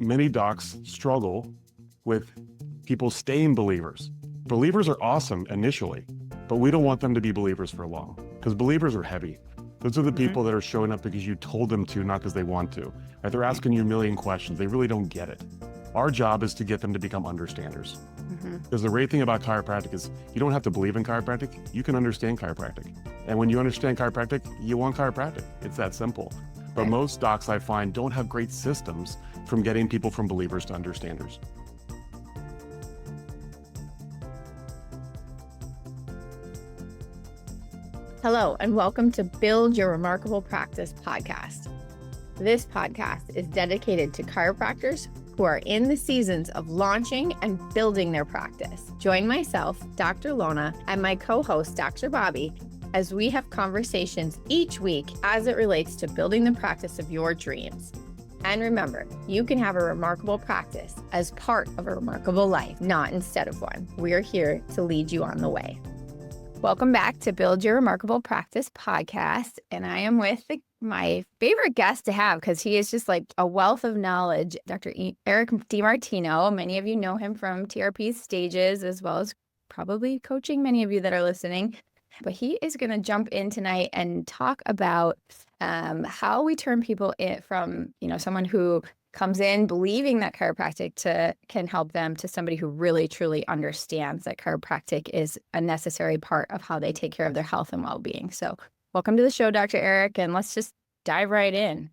Many docs struggle with people staying believers. Believers are awesome initially, but we don't want them to be believers for long because believers are heavy. Those are the people that are showing up because you told them to, not because they want to. Right? They're asking you a million questions. They really don't get it. Our job is to get them to become understanders. Because the great thing about chiropractic is you don't have to believe in chiropractic. You can understand chiropractic. And when you understand chiropractic, you want chiropractic. It's that simple. But most docs, I find, don't have great systems from getting people from believers to understanders. Hello, and welcome to Build Your Remarkable Practice podcast. This podcast is dedicated to chiropractors who are in the seasons of launching and building their practice. Join myself, Dr. Lona, and my co-host, Dr. Bobby, as we have conversations each week as it relates to building the practice of your dreams. And remember, you can have a remarkable practice as part of a remarkable life, not instead of one. We're here to lead you on the way. Welcome back to Build Your Remarkable Practice podcast. And I am with my favorite guest to have because he is just like a wealth of knowledge, Dr. Eric DiMartino. Many of you know him from TRP's stages, as well as probably coaching many of you that are listening. But he is going to jump in tonight and talk about how we turn people from, someone who comes in believing that chiropractic can help them to somebody who really, truly understands that chiropractic is a necessary part of how they take care of their health and well-being. So welcome to the show, Dr. Eric, and let's just dive right in.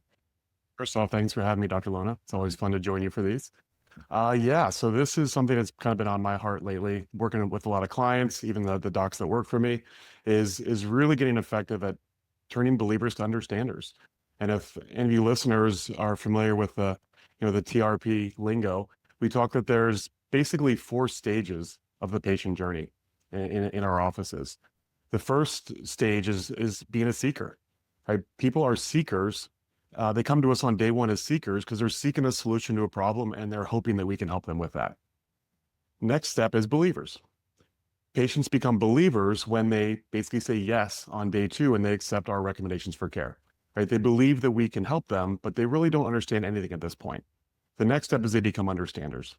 First off, thanks for having me, Dr. Lona. It's always fun to join you for these. So this is something that's kind of been on my heart lately, working with a lot of clients, even the docs that work for me, is really getting effective at turning believers to understanders. And if any of you listeners are familiar with the TRP lingo, we talk that there's basically 4 stages of the patient journey in our offices. The first stage is being a seeker. Right? People are seekers. They come to us on day one as seekers because they're seeking a solution to a problem and they're hoping that we can help them with that. Next step is believers. Patients become believers when they basically say yes on day 2 and they accept our recommendations for care. Right? They believe that we can help them, but they really don't understand anything at this point. The next step is they become understanders.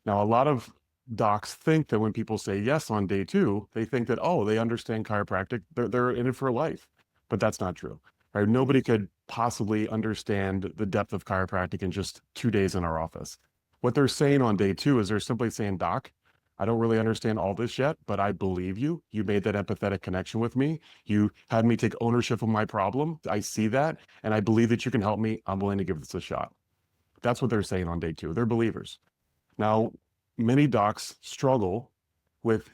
Now, a lot of docs think that when people say yes on day 2, they think that, they understand chiropractic, they're in it for life, but that's not true. Right? Nobody could possibly understand the depth of chiropractic in just 2 days in our office. What they're saying on day 2 is they're simply saying, Doc, I don't really understand all this yet, but I believe you. You made that empathetic connection with me. You had me take ownership of my problem. I see that, and I believe that you can help me. I'm willing to give this a shot. That's what they're saying on day 2. They're believers. Now, many docs struggle with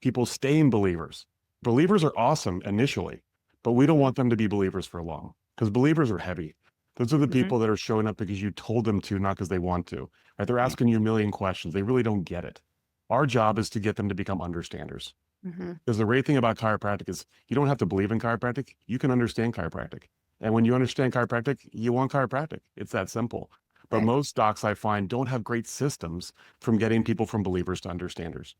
people staying believers. Believers are awesome initially, but we don't want them to be believers for long because believers are heavy. Those are the people that are showing up because you told them to, not because they want to. Right? They're asking you a million questions. They really don't get it. Our job is to get them to become understanders. Because the great thing about chiropractic is you don't have to believe in chiropractic. You can understand chiropractic. And when you understand chiropractic, you want chiropractic. It's that simple. But most docs, I find, don't have great systems from getting people from believers to understanders.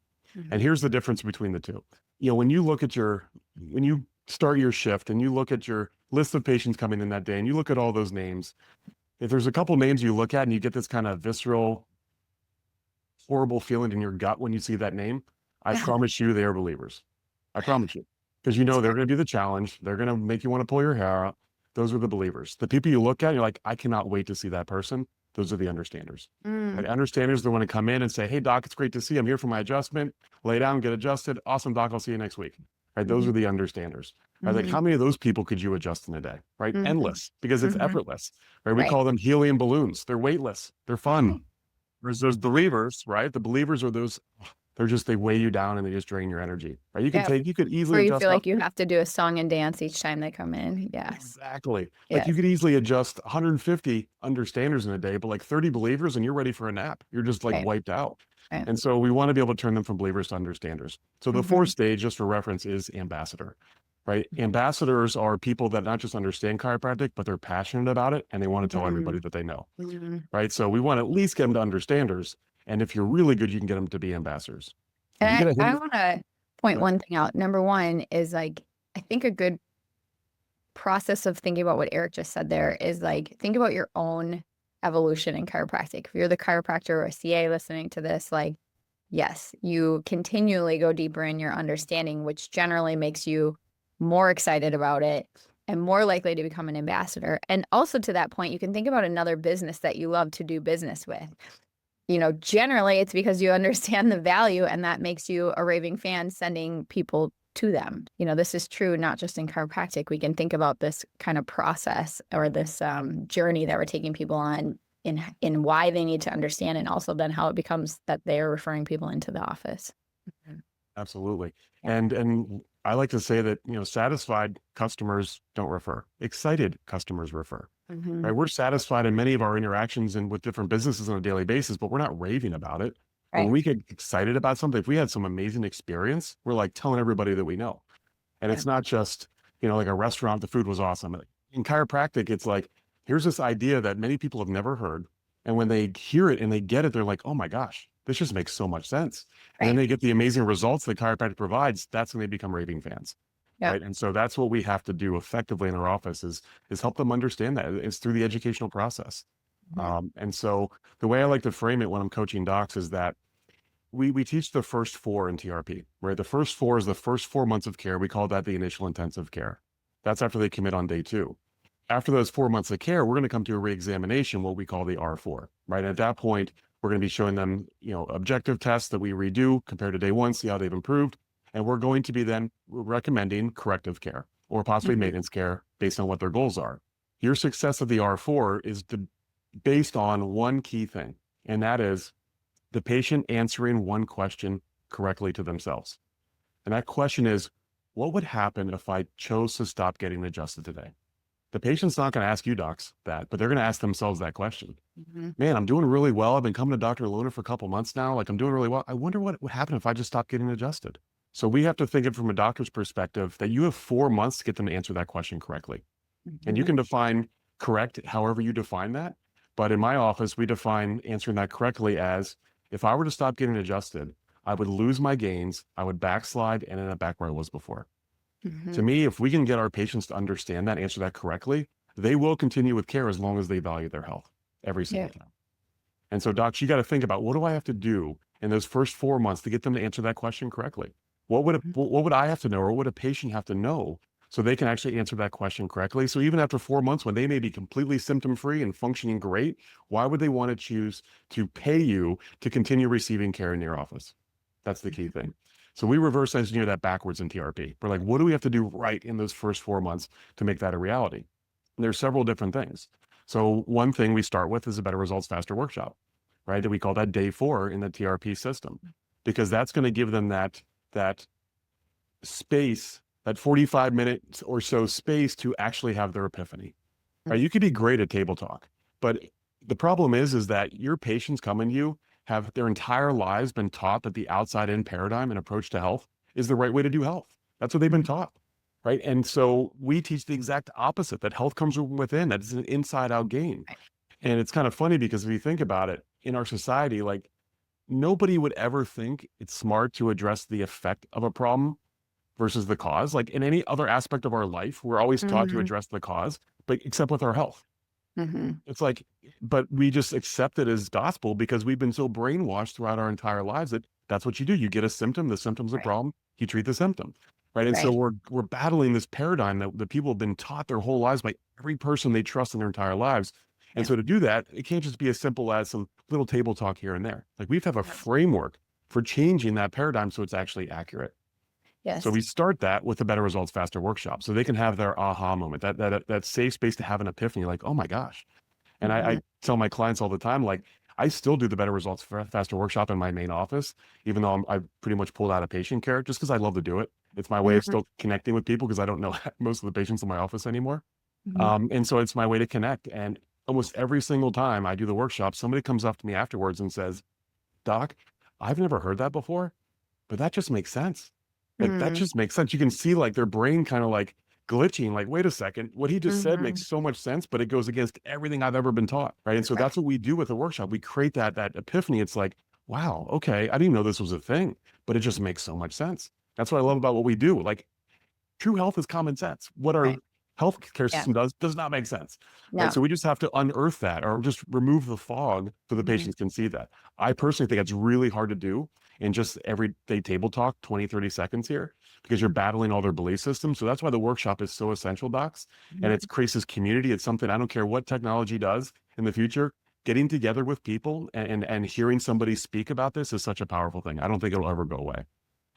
And here's the difference between the two. When you start your shift and you look at your list of patients coming in that day and you look at all those names, if there's a couple names you look at and you get this kind of visceral, horrible feeling in your gut when you see that name, I promise you they are believers. I promise you. Because they're going to be the challenge. They're going to make you want to pull your hair out. Those are the believers. The people you look at, you're like, I cannot wait to see that person. Those are the understanders. Right? Understanders, they want to come in and say, hey, doc, it's great to see you. I'm here for my adjustment. Lay down, get adjusted. Awesome, doc. I'll see you next week. Right? Those are the understanders. Right? Like, how many of those people could you adjust in a day? Right? Endless, because it's effortless. Right? We call them helium balloons. They're weightless. They're fun. Whereas those believers, right? The believers are those, they weigh you down and they just drain your energy. Right? You could easily adjust. Or you feel like you have to do a song and dance each time they come in. Yes. Exactly. Like you could easily adjust 150 understanders in a day, but like 30 believers and you're ready for a nap. You're just wiped out. Right. And so we want to be able to turn them from believers to understanders. So the 4th stage, just for reference, is ambassador. Right? Ambassadors are people that not just understand chiropractic, but they're passionate about it and they want to tell everybody that they know. Right? So we want to at least get them to understanders. And if you're really good, you can get them to be ambassadors. And I want to point one thing out. Number one is I think a good process of thinking about what Eric just said there is think about your own evolution in chiropractic. If you're the chiropractor or a CA listening to this, like, yes, you continually go deeper in your understanding, which generally makes you more excited about it and more likely to become an ambassador. And also to that point, you can think about another business that you love to do business with. Generally it's because you understand the value, and that makes you a raving fan sending people to them. This is true not just in chiropractic. We can think about this kind of process or this journey that we're taking people on in why they need to understand, and also then how it becomes that they're referring people into the office. Absolutely. Yeah. And I like to say that, satisfied customers don't refer. Excited customers refer. Mhm. Right? We're satisfied in many of our interactions and with different businesses on a daily basis, but we're not raving about it. When Right. we get excited about something, if we had some amazing experience, we're like telling everybody that we know. And Yeah. it's not just, like a restaurant, the food was awesome. In chiropractic, it's like, here's this idea that many people have never heard. And when they hear it and they get it, they're like, oh my gosh, this just makes so much sense. And then Right. they get the amazing results that chiropractic provides. That's when they become raving fans. Yep. Right. And so that's what we have to do effectively in our office is help them understand that. It's through the educational process. Mhm. And so the way I like to frame it when I'm coaching docs is that we teach the first 4 in TRP, right? The first 4 is the first 4 months of care. We call that the initial intensive care. That's after they commit on day 2. After those 4 months of care, we're going to come to a reexamination, what we call the R4, right? At that point, we're going to be showing them, objective tests that we redo compared to day 1, see how they've improved. And we're going to be then recommending corrective care or possibly Mhm. maintenance care based on what their goals are. Your success of the R4 is based on one key thing, and that is the patient answering one question correctly to themselves. And that question is, what would happen if I chose to stop getting adjusted today? The patient's not going to ask you, docs, that, but they're going to ask themselves that question. Mhm. Man, I'm doing really well. I've been coming to Dr. Luna for a couple months now. Like, I'm doing really well. I wonder what would happen if I just stopped getting adjusted. So we have to think it from a doctor's perspective that you have 4 months to get them to answer that question correctly. And you Mhm. can define correct however you define that. But in my office, we define answering that correctly as if I were to stop getting adjusted, I would lose my gains, I would backslide and end up back where I was before. To Mhm. me, if we can get our patients to understand that, answer that correctly, they will continue with care as long as they value their health every Yeah. single time. And so, docs, you got to think about, what do I have to do in those first 4 months to get them to answer that question correctly? Mhm. What would I have to know, or what would a patient have to know so they can actually answer that question correctly? So even after 4 months, when they may be completely symptom free and functioning great, why would they want to choose to pay you to continue receiving care in your office? That's the key thing. So we reverse engineer that backwards in TRP. We're like, what do we have to do right in those first 4 months to make that a reality? And there's several different things. So one thing we start with is a better results faster workshop, right? That we call that day 4 in the TRP system, because that's going to give them that space, that 45 minutes or so space to actually have their epiphany. Right? You could be great at table talk, but the problem is that your patients coming to you have their entire lives been taught that the outside in paradigm and approach to health is the right way to do health. That's what they've been Mhm. taught. Right. And so we teach the exact opposite, that health comes from within, that it's an inside out game. Right. And it's kind of funny because if you think about it in our society, like nobody would ever think it's smart to address the effect of a problem versus the cause. Like in any other aspect of our life, we're always taught to Mhm. address the cause, but except with our health. Mhm. It's like, but we just accept it as gospel because we've been so brainwashed throughout our entire lives that that's what you do. You get a symptom, the symptom's a Right. problem, you treat the symptom. Right. And so Right. we're battling this paradigm that people have been taught their whole lives by every person they trust in their entire lives. And Yeah. so to do that, it can't just be as simple as some little table talk here and there. Like we have to have a Yes. framework for changing that paradigm so it's actually accurate. So Yes. we start that with the Better Results Faster workshop, so they can have their aha moment, that safe space to have an epiphany, like, oh my gosh. And I Mhm. tell my clients all the time, like, I still do the Better Results Faster workshop in my main office, even though I've pretty much pulled out of patient care just because I love to do it. It's my way of Mhm. still connecting with people because I don't know most of the patients in my office anymore. Mhm. And so it's my way to connect. And almost every single time I do the workshop, somebody comes up to me afterwards and says, Doc, I've never heard that before, but that just makes sense. Like that Mhm. just makes sense. You can see like their brain kind of like glitching, like, wait a second, what he just said makes Mhm. so much sense, but it goes against everything I've ever been taught. Right. And so Right. that's what we do with the workshop. We create that epiphany. It's like, wow, okay, I didn't know this was a thing, but it just makes so much sense. That's what I love about what we do. Like true health is common sense. What our Right. healthcare Yeah. system does not make sense, right? No. So we just have to unearth that or just remove the fog so the Mhm. patients can see that. I personally think it's really hard to do in just everyday table talk, 20, 30 seconds here, because you're battling all their belief systems. So that's why the workshop is so essential, docs. And Mhm. it creates this community. It's something I don't care what technology does in the future. Getting together with people and hearing somebody speak about this is such a powerful thing. I don't think it'll ever go away.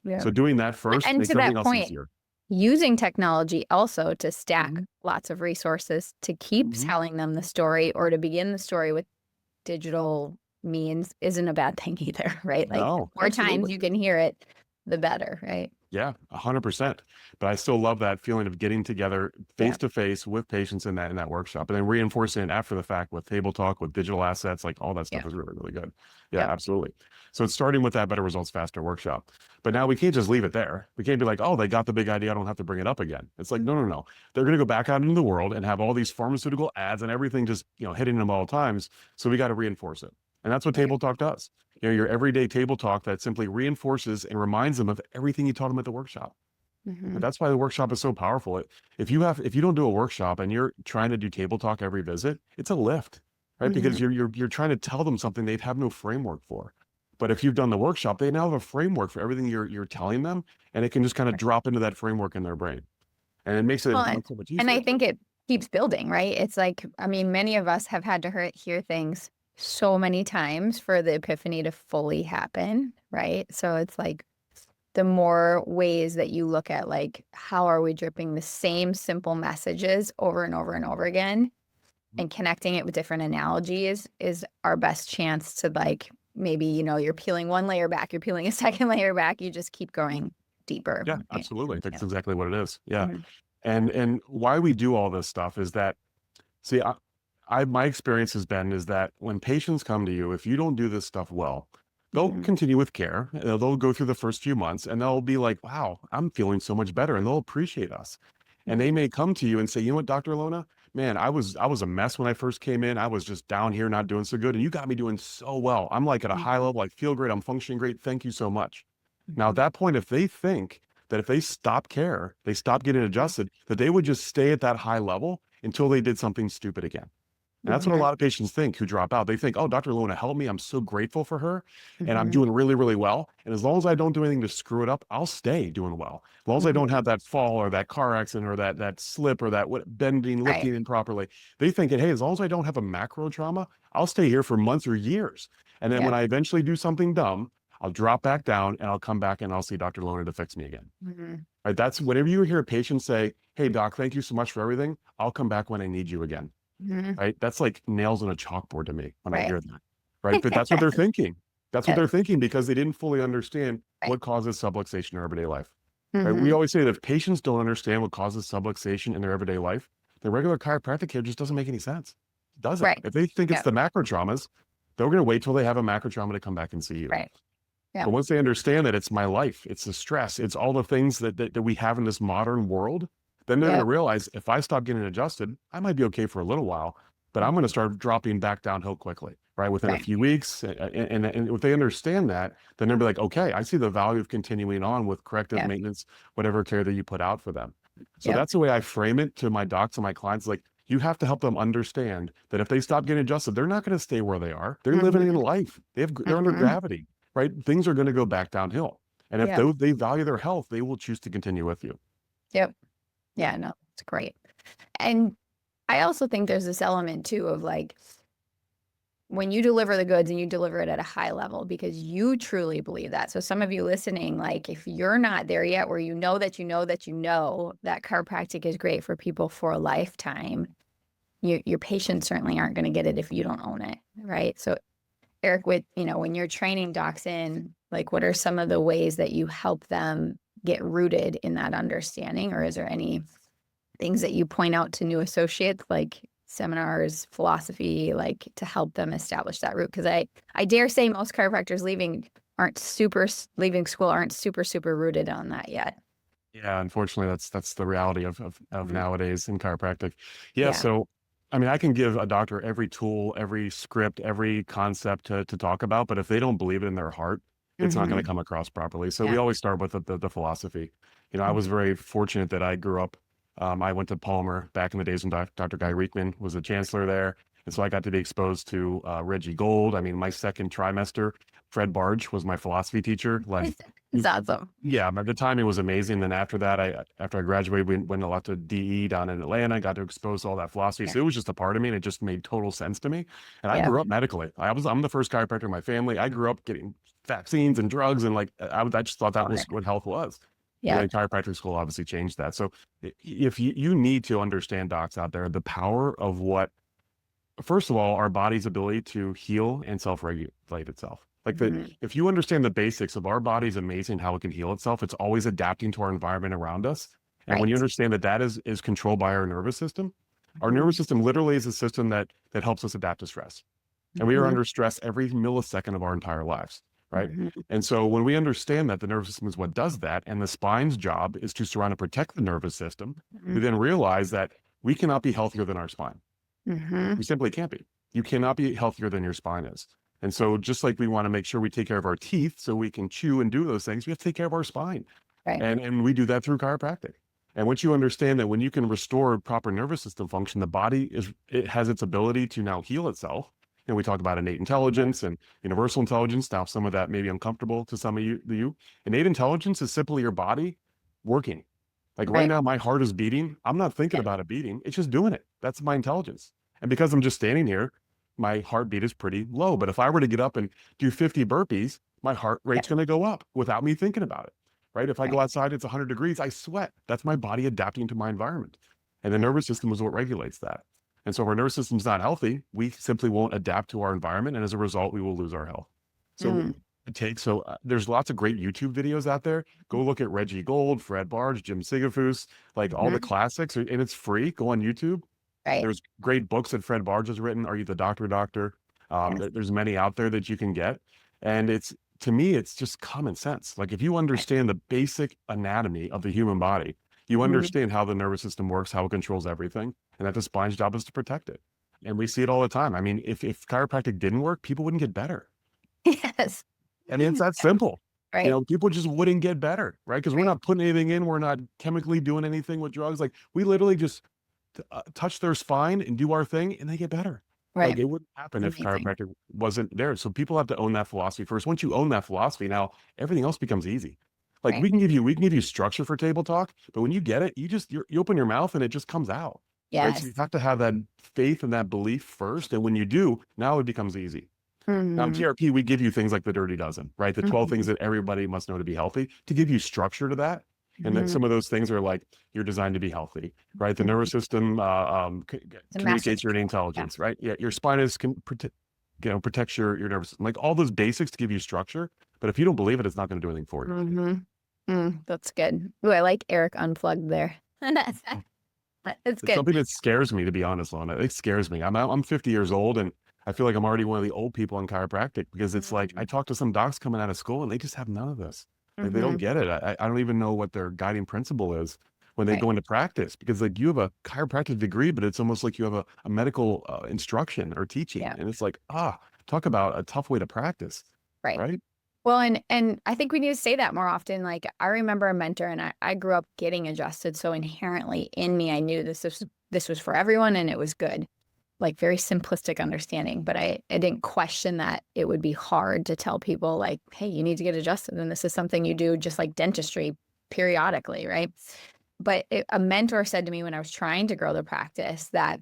Yeah. So doing that first And makes to that everything else point, easier. using technology also to stack Mhm. lots of resources to keep Mhm. telling them the story or to begin the story with digital means isn't a bad thing either, right? Like the No, more times absolutely. you can hear it, the better, right? Yeah, 100%. But I still love that feeling of getting together Yeah. face to face with patients in that workshop, and then reinforcing it after the fact with table talk, with digital assets, like all that Yeah. stuff is really, really good. Yeah, Yep. absolutely. So it's starting with that better results faster workshop. But now we can't just leave it there. We can't be like, oh, they got the big idea. I don't have to bring it up again. It's like, no, no, no. They're going to go back out into the world and have all these pharmaceutical ads and everything just, hitting them all times. So we got to reinforce it. And that's what Right. table talk does. Your everyday table talk that simply reinforces and reminds them of everything you taught them at the workshop. Mhm. And that's why the workshop is so powerful. If you don't do a workshop and you're trying to do table talk every visit, it's a lift, right? Because Mhm. you're trying to tell them something they have no framework for. But if you've done the workshop, they now have a framework for everything you're telling them, and it can just kind of drop into that framework in their brain, and it makes Well, it and, so much and I easier. think it keeps building, right? It's like, I mean, many of us have had to hear things so many times for the epiphany to fully happen, right? So it's like the more ways that you look at, like, how are we dripping the same simple messages over and over and over again and connecting it with different analogies is our best chance to, like, maybe, you're peeling one layer back, you're peeling a second layer back, you just keep going deeper. Yeah, Right? absolutely. Yeah. That's exactly what it is. Yeah, Mhm. and why we do all this stuff is that, see, my experience has been is that when patients come to you, if you don't do this stuff well, they'll Mhm. continue with care. They'll go through the first few months and they'll be like, wow, I'm feeling so much better. And they'll appreciate us. And they Mhm. may come to you and say, you know what, Dr. Lona, man, I was a mess when I first came in. I was just down here not doing so good. And you got me doing so well. I'm like at a high Mhm. level, I feel great. I'm functioning great. Thank you so much. Now, at Mhm. that point, if they think that if they stop care, they stop getting adjusted, that they would just stay at that high level until they did something stupid again. And that's what a Mhm. lot of patients think who drop out. They think, oh, Dr. Luna helped me. I'm so grateful for her. And I'm Mhm. doing really, really well. And as long as I don't do anything to screw it up, I'll stay doing well. As long as I don't Mhm. have that fall or that car accident or that slip or that bending, Right. lifting improperly. They think, hey, as long as I don't have a macro trauma, I'll stay here for months or years. And then Yeah. when I eventually do something dumb, I'll drop back down and I'll come back and I'll see Dr. Luna to fix me again. Mhm. Right? That's whenever you hear a patient say, hey, doc, thank you so much for everything. I'll come back when I need you again. Mhm. Right? That's like nails on a chalkboard to me when I Right. hear that. Right? But that's what they're thinking. That's what Yes. they're thinking because they didn't fully understand Right. what causes subluxation in everyday life. Right? We Mhm. always say that if patients don't understand what causes subluxation in their everyday life, the regular chiropractic care just doesn't make any sense. It doesn't. Right. If they think it's Yeah. the macro traumas, they're going to wait till they have a macro trauma to come back and see you. Right. Yeah. But once they understand that it's my life, it's the stress, it's all the things that we have in this modern world, then they're going to Yeah. realize if I stop getting adjusted, I might be okay for a little while, but I'm going to start dropping back downhill quickly, right? Within a Right. few weeks. And if they understand that, then they'll be like, okay, I see the value of continuing on with corrective Yeah. maintenance, whatever care that you put out for them. So Yep. that's the way I frame it to my docs and my clients. Like, you have to help them understand that if they stop getting adjusted, they're not going to stay where they are. They're living in Mhm. life. They're under Mhm. gravity, right? Things are going to go back downhill. And if Yep. they value their health, they will choose to continue with you. Yep. Yeah. Yeah, no, it's great. And I also think there's this element too of, like, when you deliver the goods and you deliver it at a high level because you truly believe that. So some of you listening, like, if you're not there yet where you know that you know that you know that chiropractic is great for people for a lifetime, your patients certainly aren't going to get it if you don't own it, right? So Eric, when you're training docs in, like, what are some of the ways that you help them get rooted in that understanding? Or is there any things that you point out to new associates, like seminars, philosophy, like, to help them establish that root? Because I dare say most chiropractors leaving school aren't super rooted on that yet. Yeah, unfortunately, that's the reality of Mhm. nowadays in chiropractic. Yeah, Yeah. so I mean, I can give a doctor every tool, every script, every concept to talk about, but if they don't believe it in their heart, it's not going to Hmm. come across properly. So we Yeah. always start with the philosophy. I was Mhm. very fortunate that I grew up I went to Palmer back in the days when Dr. Guy Reekman was the chancellor there. And so I got to be exposed to Reggie Gold. I mean, my second trimester, Fred Barge was my philosophy teacher. Like, It's awesome. yeah, at the time it was amazing. Then after that, after I graduated, we went a lot to DE down in Atlanta, got to expose to all that philosophy. Yeah. So it was just a part of me, and it just made total sense to me. And I Yeah. grew up medically. I'm the first chiropractor in my family. I grew up getting vaccines and drugs, and like I just thought that was what health was. Yeah. And then chiropractic school obviously changed that. So if you need to understand, docs out there, the power of what, first of all, our body's ability to heal and self-regulate itself. Like if you understand the basics of our body's amazing, how it can heal itself, it's always adapting to our environment around us. And when you understand that that is controlled by our nervous system, our nervous system literally is a system that helps us adapt to stress. And we are under stress every millisecond of our entire lives, right? And so when we understand that the nervous system is what does that, and the spine's job is to surround and protect the nervous system, we then realize that we cannot be healthier than our spine. You simply can't be. You cannot be healthier than your spine is. And so just like we want to make sure we take care of our teeth so we can chew and do those things, we have to take care of our spine. Right. And we do that through chiropractic. And once you understand that when you can restore proper nervous system function, the body it has its ability to now heal itself. And we talk about innate intelligence and universal intelligence. Now, some of that may be uncomfortable to some of you. Innate intelligence is simply your body working. Like right now, my heart is beating. I'm not thinking about it beating. It's just doing it. That's my intelligence. And because I'm just standing here, my heartbeat is pretty low. But if I were to get up and do 50 burpees, my heart rate's going to go up without me thinking about it, right? If I go outside, it's 100 degrees, I sweat. That's my body adapting to my environment. And the nervous system is what regulates that. And so if our nervous system's not healthy, we simply won't adapt to our environment. And as a result, we will lose our health. So there's lots of great YouTube videos out there. Go look at Reggie Gold, Fred Barge, Jim Sigafus, like all the classics, and it's free. Go on YouTube. There's great books that Fred Barge has written. Are You the Doctor? There's many out there that you can get. And to me, it's just common sense. Like if you understand the basic anatomy of the human body, you understand how the nervous system works, how it controls everything, and that the spine's job is to protect it. And we see it all the time. I mean, if chiropractic didn't work, people wouldn't get better. Yes. I mean, it's that simple. Right. You know, people just wouldn't get better, right? Because we're not putting anything in. We're not chemically doing anything with drugs. Like we literally just touch their spine and do our thing and they get better. Right. Like it wouldn't happen if chiropractic wasn't there. So people have to own that philosophy first. Once you own that philosophy, now everything else becomes easy. Like we can give you structure for table talk, but when you get it, you open your mouth and it just comes out. Yes. Right? So you have to have that faith and that belief first. And when you do, now it becomes easy. Now in TRP, we give you things like the Dirty Dozen, right? The 12 things that everybody must know to be healthy, to give you structure to that. And then some of those things are like, you're designed to be healthy, right? The nervous system communicates your intelligence, right? Yeah, your spine protects your nervous system. Like all those basics to give you structure. But if you don't believe it, it's not going to do anything for you. That's good. Ooh, I like Eric Unplugged there. It's good. It's something that scares me, to be honest, Lana. It scares me. I'm 50 years old, and I feel like I'm already one of the old people in chiropractic because it's like I talk to some docs coming out of school, and they just have none of this. Like they don't get it. I don't even know what their guiding principle is when they go into practice, because like you have a chiropractic degree, but it's almost like you have a medical instruction or teaching. And it's like, talk about a tough way to practice. Right. Well, and I think we need to say that more often. Like I remember a mentor, and I grew up getting adjusted. So inherently in me, I knew this was for everyone and it was good. Like very simplistic understanding, but I didn't question that it would be hard to tell people like, hey, you need to get adjusted. And this is something you do just like dentistry periodically, right? But a mentor said to me when I was trying to grow the practice that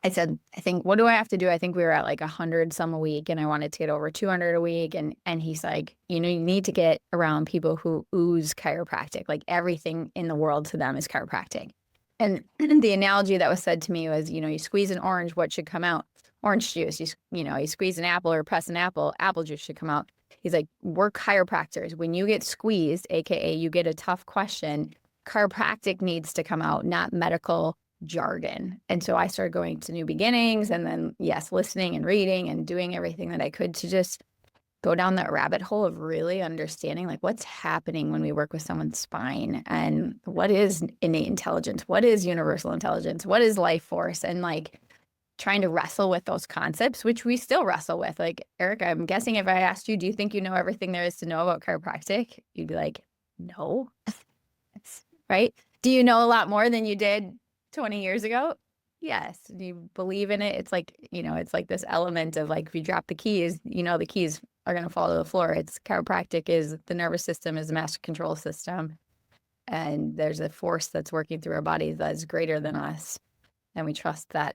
I said, I think, what do I have to do? I think we were at like 100 some a week and I wanted to get over 200 a week. And he's like, you need to get around people who ooze chiropractic. Like everything in the world to them is chiropractic. And the analogy that was said to me was, you squeeze an orange, what should come out? Orange juice. You squeeze an apple or press an apple juice should come out. He's like, we're chiropractors. When you get squeezed, AKA you get a tough question, chiropractic needs to come out, not medical jargon. And so I started going to New Beginnings and then, listening and reading and doing everything that I could to just go down that rabbit hole of really understanding like what's happening when we work with someone's spine and what is innate intelligence, what is universal intelligence, what is life force, and like trying to wrestle with those concepts, which we still wrestle with. Like, Eric, I'm guessing if I asked you, do you think you know everything there is to know about chiropractic? You'd be like, no, right? Do you know a lot more than you did 20 years ago? Yes. Do you believe in it? It's like, it's like this element of like, if you drop the keys, the keys are going to fall to the floor. It's chiropractic is the nervous system is the master control system. And there's a force that's working through our bodies that is greater than us. And we trust that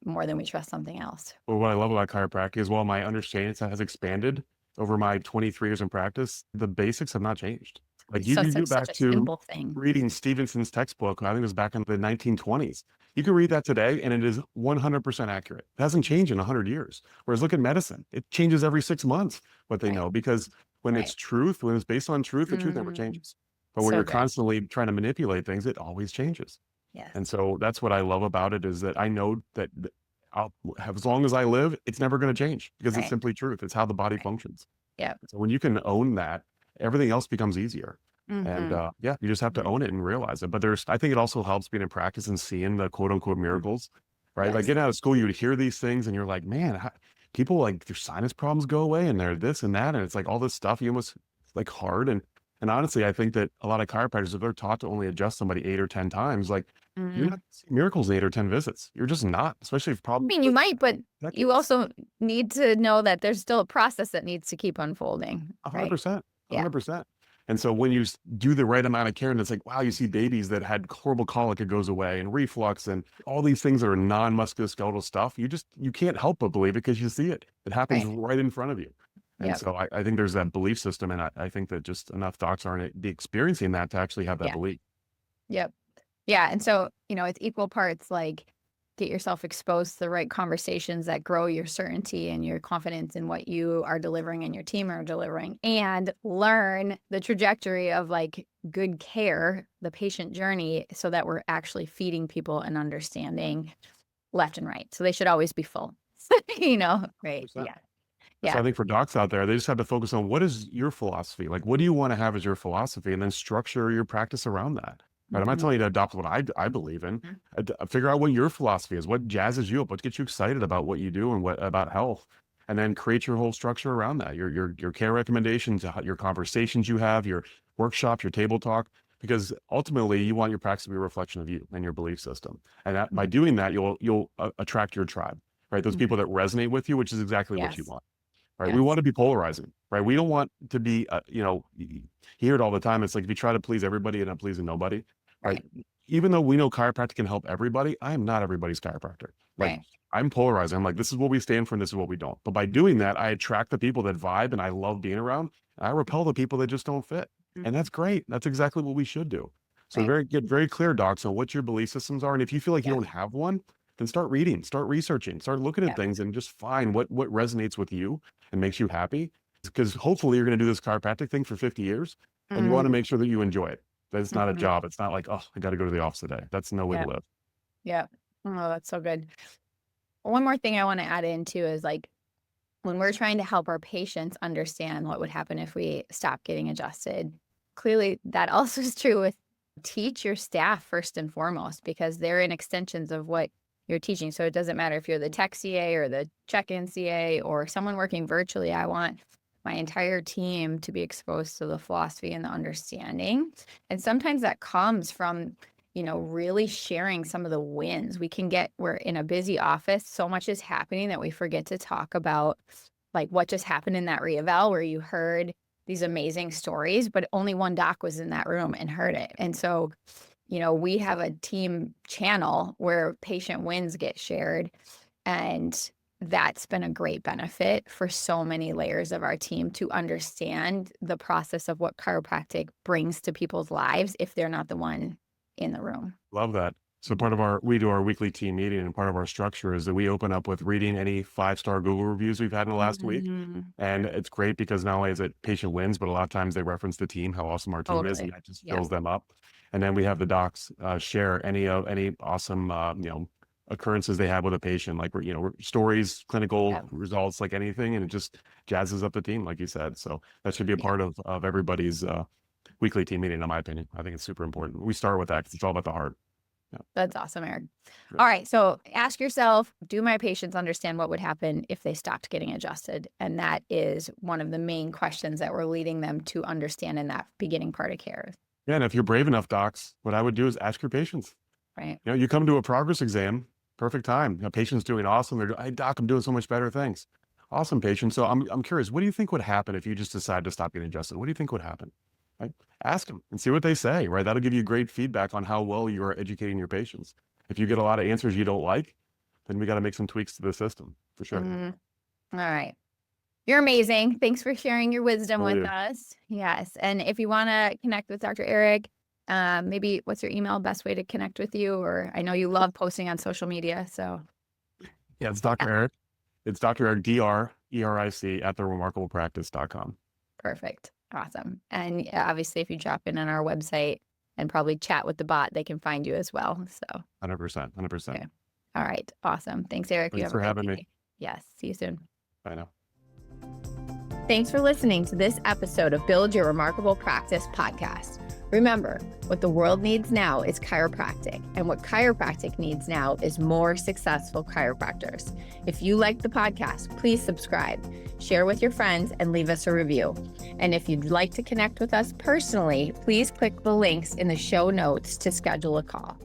more than we trust something else. Well, what I love about chiropractic is while my understanding has expanded over my 23 years in practice, the basics have not changed. Like It's you can such, go such back a to simple thing. reading Stevenson's textbook, I think it was back in the 1920s. You can read that today and it is 100% accurate. It hasn't changed in 100 years. Whereas look at medicine. It changes every 6 months what they Right. know, because when Right. it's truth, when it's based on truth, the truth never changes. But when So you're good. constantly trying to manipulate things, it always changes. Yes. And so that's what I love about it, is that I know that I'll have, as long as I live, it's never going to change because it's Right. simply truth. It's how the body Right. functions. Yeah. So when you can own that, everything else becomes easier. And yeah, you just have to own it and realize it. But I think it also helps being in practice and seeing the quote unquote miracles, right? Like Yes. getting out of school, you would hear these things and you're like, man, people like their sinus problems go away and they're this and that. And it's like all this stuff you almost like hard. And honestly, I think that a lot of chiropractors, if they're taught to only adjust somebody 8 or 10 times, like you're not seeing miracles in 8 or 10 visits. You're just not, especially if I problems. mean, you might, but decades. you also need to know that there's still a process that needs to keep unfolding. 100%, Yeah. 100%. And so when you do the right amount of care, and it's like, wow, you see babies that had horrible colic, it goes away, and reflux, and all these things that are non-musculoskeletal stuff. You can't help but believe it because you see it. It happens right in front of you. And Yep. so I think there's that belief system, and I think that just enough docs aren't experiencing that to actually have that Yeah. belief. Yep. Yeah. And so, it's equal parts like get yourself exposed to the right conversations that grow your certainty and your confidence in what you are delivering and your team are delivering, and learn the trajectory of like good care, the patient journey, so that we're actually feeding people an understanding left and right. So they should always be full, right? 100%. Yeah. So I think for docs out there, they just have to focus on what is your philosophy? Like, what do you want to have as your philosophy? And then structure your practice around that. Right? I'm not telling you to adopt what I believe in. Figure out what your philosophy is, what jazzes you up, what gets you excited about what you do and what about health. And then create your whole structure around that. Your care recommendations, your conversations you have, your workshop, your table talk. Because ultimately, you want your practice to be a reflection of you and your belief system. And that by doing that, you'll attract your tribe, right? Those people that resonate with you, which is exactly what you Yes. want. Right. Yes. We want to be polarizing, right? We don't want to be, you hear it all the time. It's like if you try to please everybody and not pleasing nobody, right? Even though we know chiropractic can help everybody, I am not everybody's chiropractor. Like Right. I'm polarizing. I'm like, this is what we stand for and this is what we don't. But by doing that, I attract the people that vibe and I love being around. And I repel the people that just don't fit. And that's great. That's exactly what we should do. So get very clear, docs, on what your belief systems are. And if you feel like you don't have one, then start reading, start researching, start looking at things and just find what resonates with you and makes you happy. Because hopefully you're going to do this chiropractic thing for 50 years and you want to make sure that you enjoy it. That it's not a job. It's not like, oh, I got to go to the office today. That's no way to live. Yeah. Oh, that's so good. One more thing I want to add into is like when we're trying to help our patients understand what would happen if we stop getting adjusted, clearly that also is true with teach your staff first and foremost, because they're in extensions of what you're teaching. So it doesn't matter if you're the tech CA or the check-in CA or someone working virtually. I want my entire team to be exposed to the philosophy and the understanding. And sometimes that comes from, really sharing some of the wins. We're in a busy office. So much is happening that we forget to talk about like what just happened in that reeval where you heard these amazing stories, but only one doc was in that room and heard it. And so, we have a team channel where patient wins get shared. And that's been a great benefit for so many layers of our team to understand the process of what chiropractic brings to people's lives if they're not the one in the room. Love that. So we do our weekly team meeting, and part of our structure is that we open up with reading any 5-star Google reviews we've had in the last week. And it's great because not only is it patient wins, but a lot of times they reference the team, how awesome our team is, and that just fills them up. And then we have the docs share any awesome, occurrences they have with a patient, like, stories, clinical results, like anything. And it just jazzes up the team, like you said. So that should be a part of everybody's weekly team meeting, in my opinion. I think it's super important. We start with that because it's all about the heart. Yeah. That's awesome, Eric. All right. So ask yourself, do my patients understand what would happen if they stopped getting adjusted? And that is one of the main questions that we're leading them to understand in that beginning part of care. Yeah, and if you're brave enough, docs, what I would do is ask your patients. Right. You come to a progress exam, perfect time. Patient's doing awesome. They're, hey, doc, I'm doing so much better things. Awesome, patient. So I'm curious, what do you think would happen if you just decide to stop getting adjusted? What do you think would happen? Right? Ask them and see what they say, right? That'll give you great feedback on how well you are educating your patients. If you get a lot of answers you don't like, then we got to make some tweaks to the system for sure. All right. You're amazing. Thanks for sharing your wisdom with us. Yes. And if you want to connect with Dr. Eric, maybe what's your email, best way to connect with you? Or I know you love posting on social media. So yeah, it's Dr. Eric. It's Dr. Eric, DRERIC at theremarkablepractice.com. Perfect. Awesome. And obviously, if you drop in on our website and probably chat with the bot, they can find you as well. So 100%. Okay. All right. Awesome. Thanks, Eric. Thanks for having me. Yes. See you soon. I know. Thanks for listening to this episode of Build Your Remarkable Practice podcast. Remember, what the world needs now is chiropractic, and what chiropractic needs now is more successful chiropractors. If you like the podcast, please subscribe, share with your friends, and leave us a review. And if you'd like to connect with us personally, please click the links in the show notes to schedule a call.